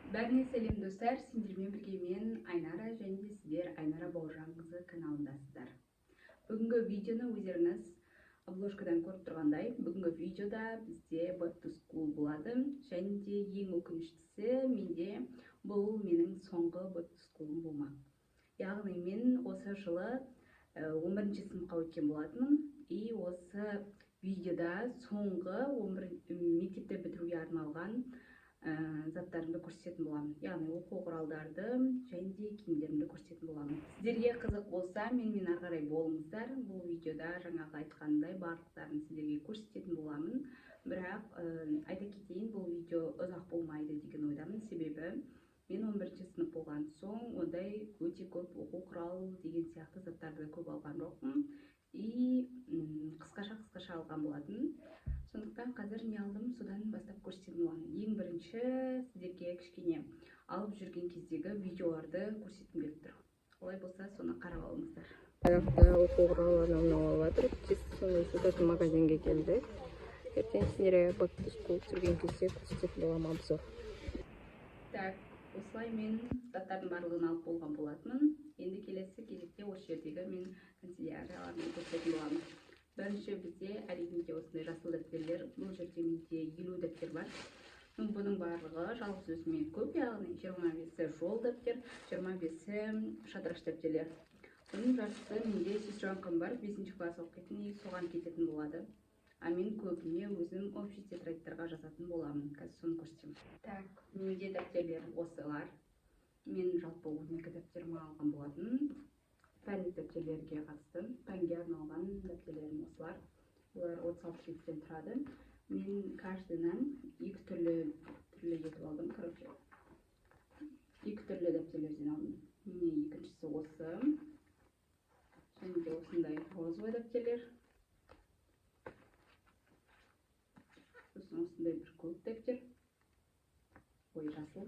Бәріне сәлем достар, сендермен бірге мен Айнара және сіздер Айнара Бауыржанқызы каналындасыздар. Бүгінгі видеоны өздеріңіз обложкадан көріп тұрғандай, бүгінгі видеода бізде Back to School болады. Және де ең өкініштісі, менде бұл менің соңғы Back to School'ым болмақ. Яғни мен осы жылы 11-ші сыныпқа өткен болатынмын. И осы видеода соңғы мектепті бітіруге арналған заттарымды көрсететін боламын. Яғни оқу құралдарды және де киімдерімді көрсететін боламын. Сіздерге қызық болса, менімен ары қарай болыңыздар. Бұл видеода жаңағы айтқандай барлықтарын сіздерге көрсететін боламын. Бірақ айта кетейін, бұл видео ұзақ болмайды деген ойдамын. Себебі мен 11-ші сынып болған соң ондай өте көп оқу құрал деген сияқты заттарды көп алған жоқпын. И қысқаша алған болатын. Сондықтан қазір не алдым, содан бастап көрсететін боламын. Ең бірінші сіздерге кішкене алып жүрген кездегі видеоларды көрсеткім келіп тұр. Олай болса, соны қарап алыңыздар. Аяқта оқу құралын алып жатыр. Соны сататын магазинге келді. Ертең сіздерге Back to School түсірген кезде көрсететін боламын обзор. Так, осылай мен заттардың барлығын алып болған болатынмын. Енді келесі кезекте осы жердегі мен канцелярияларын көрсететін боламын. Бірінші бізде әрине осындай жасыл дәптерлер, бұл жерде менде 50 дәптер бар. Бұның барлығы жалғыз өзіме көп, яғни 25-і жол дәптер, 25-і шатыраш дәптерлер. Бұның жартысы менде сестренкам бар, 5-ші класс оқитын, соған кететін болады. А мен көбіне өзім общий тетрадьтарға жазатын боламын. Қазір соны көрсетемін. Так, менде дәптерлер осылар. Мен жалпы 12 дәптерімді алған болатын. Пәндік дәптерлерге қатысты, пәнге арналған дәптерлерім осылар. Олар 36 беттен тұрады. Мен каждыйынан екі түрлі етіп алдым. Короче, екі түрлі дәптерлерден алдым. Міне екіншісі осы. Және де осындай розовый дәптерлер. Сосын осындай бір көк дәптер. Ой, жасыл.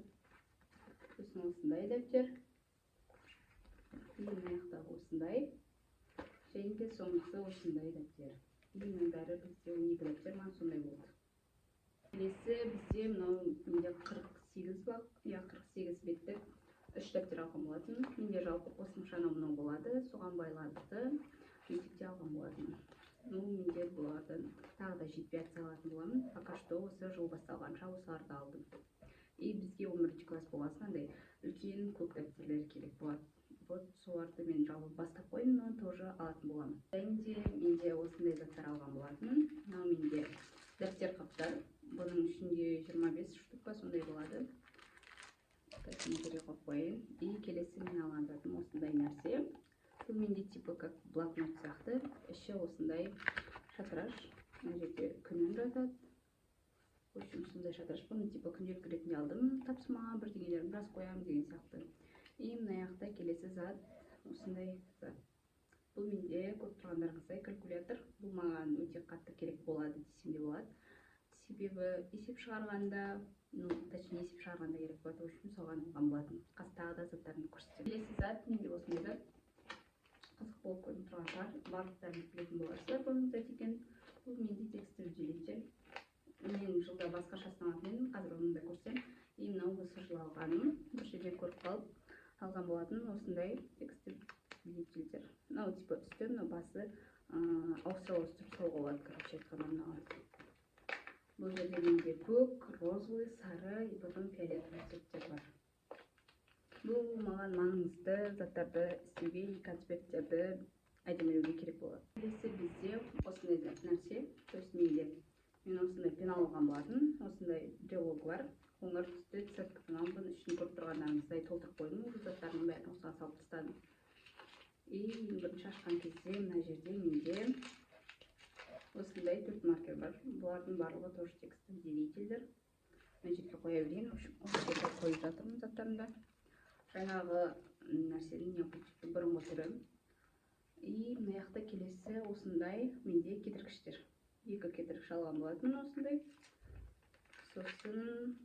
Сосын осындай дәптер. Мына аяқтағы осындай. Және де соңғысы осындай дәптер. Менің бәрі бізде 12 дәптер, маған сондай болды. Келесі бізде менде 48 беттік 3 дәптер алған болатын. Менде жалпы қосымша мынау болады, соған байланысты мектепте алған болатын. Менде бұлардан тағы да жетпей алатын боламын. Пока что осы жыл басталғанша осыларды алдым. И бізге 11-ші класс болғасында үлкен көк дәптерлер керек болады. Вот соларды мен жалпы бастап қойдым, но тоже алатын боламын. Және де менде осындай заттар алған болатын. Менде дәптер қаптар. Бұның ішінде 25 штука сондай болады. Мен көре қойып қойын. И келесі мен алған затым осындай нәрсе. Бұл менде типа как блокнот сияқты. Іші осындай шатыраш. Мына жерде күнім жатады. В общем, сондай шатыраш. Бұны типа күнделік ретінде алдым. Тапсырма бірдеңелерін жазып қоямын деген сияқты. И мына аяқта келесі зат осындай зат. Бұл менде көріп тұрғандарыңыздай калькулятор. Бұл маған өте қатты керек болады десем де болады. Себебі есеп шығарғанда, точнее есеп шығарғанда керек болады. Үшін соған алған болатын. Қастағы да заттарын көрсетемін. Келесі зат менде осындай зат. Қызық болып көрініп тұрған шығар. Барлықтарын білетін боларсыздар бұның зат екен. Бұл менде текстиль делитель. Мен жылда басқашасын алатын едім, қазір оны да көрсем. И мынау осы жылы алғаным. Бір жерде көріп қалып алған болатын осындай текстиль делительдер. Мынау типа үсті, мынау басы ауыстырып салуға болады, короче айтқанда мынау. Бұл жерде менде көк, розовый, сары и потом фиолетовый цветтер бар. Бұл маған маңызды заттарды істеуге и конспекттерді әдемілеуге керек болады. Келесі бізде осындай нәрсе, то есть мен осындай пен алған болатын, осындай брелок бар. Қоңыр түсті цветкі пен алып, бұны ішін көріп тұрғандарыңыздай толтырып қойдым. Бұл заттардың бәрін осыған салып тастадым. И бірінші ашқан кезде мына жерде менде осындай 4 маркер бар. Бұлардың барлығы тоже текстиль делительдер. Мына жерге қоя берейін. Осы жерге қойып жатырмын заттарымды. Жаңағы нәрсенің бұрынғы түрі. И мына жақта келесі осындай менде кетіргіштер. Екі кетіргіш алған болатын осындай. Сосын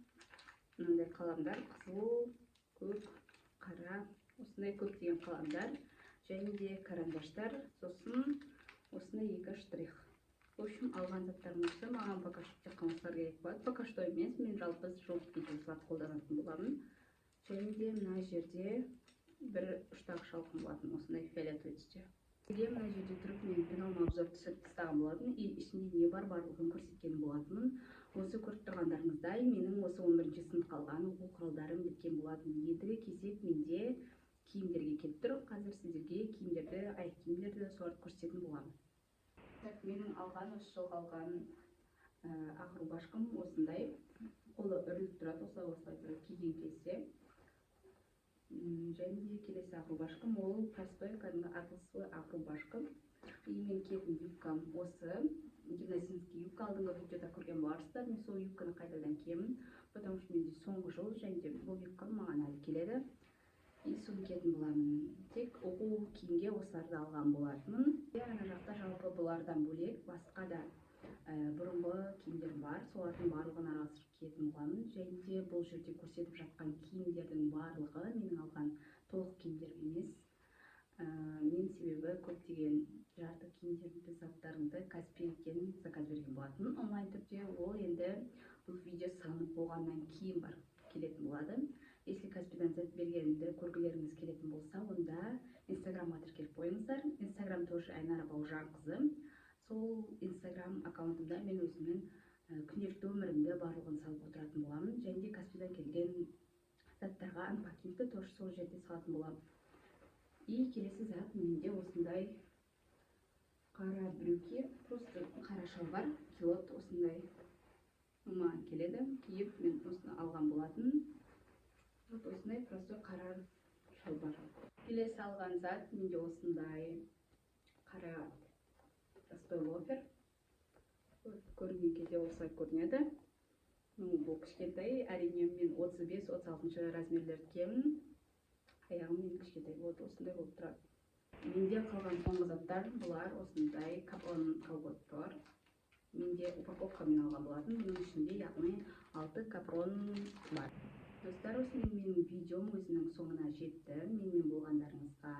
мынандай қаламдар, қызыл, көк, қара, осындай көптеген қаламдар, және де карандаштар, сосын осындай екі штрих. В общем, алған заттарым осы. Маған пока что тек қана осылар керек болады. Пока что емес, мен жалпы жуып кетушілерді қолданатын боламын. Және де мына жерде бір ұштағы шалқым болатын, осындай фиолетовый түсте. Мына жерде тұрып мен пенал обзор түсіріп тастаған болатын, и ішінде не бар барлығын көрсеткен болатынмын. Осы көріп тұрғандарыңыздай, менің осы 11-ші сынып қалған оқу құралдарым біткен болатын. Ендігі кезек менде киімдерге келіп тұр. Қазір сіздерге киімдерді, аяқ киімдерді соларды көрсететін боламын. Так, менің алған, осы жылғы алған ақ рубашкам осындай. Қолы үріліп тұрады, осылай тұрады киген кезде. Және де келесі ақ рубашкам, ол простой кәдімгі атласовый ақ рубашкам. И мен киетін юбкам осы. Гимназический юбка, алдыңғы видеода көрген боларсыздар. Мен сол юбканы қайтадан киемін, потому что менде соңғы жыл және де бұл юбкам маған әлі келеді. И соны киетін боламын. Тек оқу киімге осыларды алған болатынмын. Ана жақта жалпы бұлардан бөлек басқа да бұрынғы киімдер бар, солардың барлығын араластырып киетін боламын. Және де бұл жерде көрсетіп жатқан киімдердің барлығы менің алған толық киімдер емес. Мен себебі көптеген жарты киімдерді, заттарымды Каспийден заказ берген болатын. Онлайн түрде ол енді бұл видео салынып болғаннан кейін бар келетін болады. Если Каспийден зат бергенді көргілеріңіз келетін болса, онда инстаграмға тіркеліп қойыңыздар. Инстаграм тоже Айнара Бауыржанқызы. Сол инстаграм аккаунтымда мен өзімнің күнделікті өмірімді барлығын салып отыратын боламын. Және де Каспийден келген заттарға анпакингті тоже сол жерде салатын боламын. И келесі зат менде осындай қара брюки, просто қара шалбар, килот осындай маған келеді. Киіп мен осыны алған болатын. Вот осындай простой қара шалбар. Келесі алған зат менде осындай қара простой лофер. Көрінген кезде осылай көрінеді. Бұл кішкентай, әрине мен 35-36 размерлерді киемін. Аяғым мен кішкентай болады, осындай болып тұрады. Менде қалған соңғы заттар бұлар осындай капрон колготтар. Менде упаковкамен алған болатын. Бұның ішінде яғни 6 капрон бар. Достар, осымен менің видеом өзінің соңына жетті. Менімен болғандарыңызға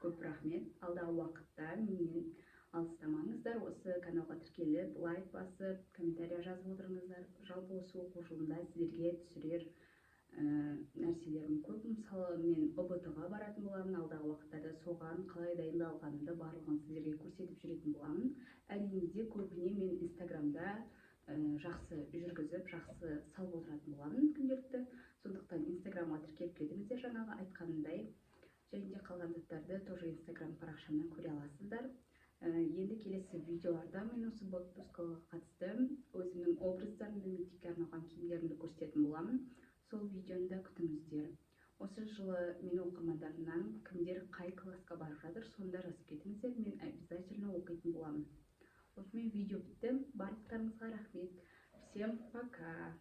көп рахмет. Алдағы уақытта менен алыстамаңыздар. Осы каналға тіркеліп, лайк басып, комментария жазып отырыңыздар. Жалпы осы оқу жылында сіздерге түсірер нәрселерім көп. Мысалы, мен ОБТ-ға баратын боламын. Алдағы уақыттарда соған қалай дайындалғанымды барлығын сіздерге көрсетіп жүретін боламын. Әрине де көбіне мен инстаграмда жақсы жүргізіп, жақсы салып отыратын боламын күнделікті. Сондықтан инстаграмға тіркеліп кетіңіздер жаңағы айтқанымдай. Және де қалған заттарды тоже инстаграм парақшамнан көре аласыздар. Енді келесі видеоларда мен осы отпускаға қатысты өзімнің образдарымды, мектепке арналған киімдерімді көрсететін боламын. Сол видеоны да күтіңіздер. Осы жылы мен оқырмандарымнан кімдер қай классқа барып жатыр, сонда жазып кетіңіздер, мен обязательно оқитын боламын. Осымен видео бітті. Барлықтарыңызға рахмет. Всем пока.